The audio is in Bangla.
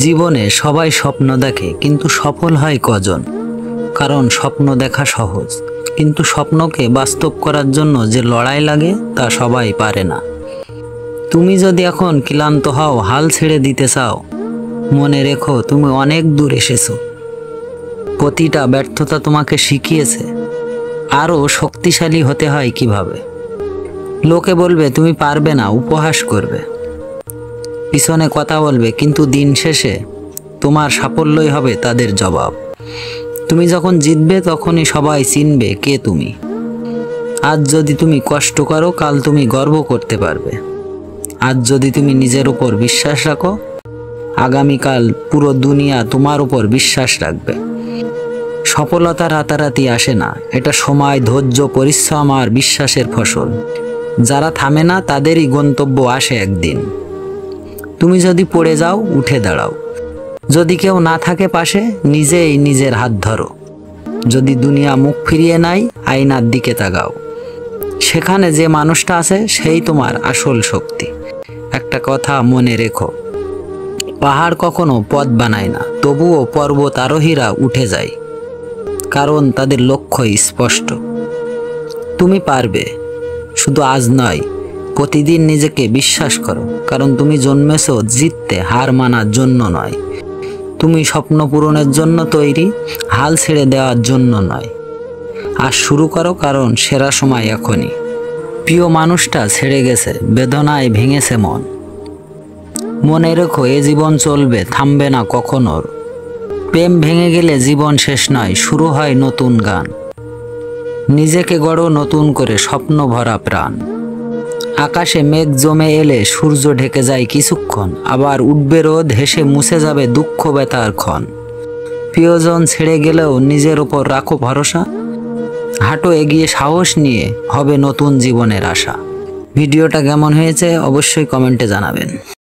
জীবনে সবাই স্বপ্ন দেখে, কিন্তু সফল হয় কজন? কারণ স্বপ্ন দেখা সহজ, কিন্তু স্বপ্নকে বাস্তব করার জন্য যে লড়াই লাগে তা সবাই পারে না। তুমি যদি এখন ক্লান্ত হও, হাল ছেড়ে দিতে চাও, মনে রেখো তুমি অনেক দূর এসেছো। প্রতিটা ব্যর্থতা তোমাকে শিখিয়েছে আরও শক্তিশালী হতে হয় কিভাবে। লোকে বলবে তুমি পারবে না, উপহাস করবে, পিছনে কথা বলবে, কিন্তু দিন শেষে তোমার সাফল্যই হবে তাদের জবাব। তুমি যখন জিতবে তখনই সবাই চিনবে কে তুমি। আজ যদি তুমি কষ্ট করো, কাল তুমি গর্ব করতে পারবে। আজ যদি তুমি নিজের উপর বিশ্বাস রাখো, আগামীকাল পুরো দুনিয়া তোমার উপর বিশ্বাস রাখবে। সফলতা রাতারাতি আসে না, এটা সময়, ধৈর্য, পরিশ্রম আর বিশ্বাসের ফসল। যারা থামে না তাদেরই গন্তব্য আসে একদিন। তুমি যদি পড়ে যাও, উঠে দাঁড়াও। যদি কেউ না থাকে পাশে, নিজেই নিজের হাত ধরো। যদি দুনিয়া মুখ ফিরিয়ে নেয়, আয়নার দিকে তাকাও। সেখানে যে মানুষটা আছে সেই তোমার আসল শক্তি। একটা কথা মনে রেখো, পাহাড় কখনো পথ বানায় না, তবুও পর্বত আরোহীরা উঠে যায়, কারণ তাদের লক্ষ্য স্পষ্ট। তুমি পারবে, শুধু আজ নয়, প্রতিদিন নিজেকে বিশ্বাস করো, কারণ তুমি জন্মেছো জিততে, হার মানার জন্য নয়। তুমি স্বপ্ন পূরণের জন্য তৈরি, হাল ছেড়ে দেওয়ার জন্য নয়। আর শুরু করো, কারণ সেরা সময় এখনই। প্রিয় মানুষটা ছেড়ে গেছে, বেদনায় ভেঙেছে মন। মনে রেখো এ জীবন চলবে, থামবে না কখনো। প্রেম ভেঙে গেলে জীবন শেষ নয়, শুরু হয় নতুন গান। নিজেকে গড়ো নতুন করে, স্বপ্ন ভরা প্রাণ। আকাশে মেঘ জমে এলে সূর্য ঢেকে যায় কিছুক্ষণ, আবার উঠবে রোদ, হেসে মুছে যাবে দুঃখ ব্যথার ক্ষণ। প্রিয়জন ছেড়ে গেলেও নিজের উপর রাখো ভরসা। হাঁটো এগিয়ে, সাহস নিয়ে, হবে নতুন জীবনের আশা। ভিডিওটা কেমন হয়েছে অবশ্যই কমেন্টে জানাবেন।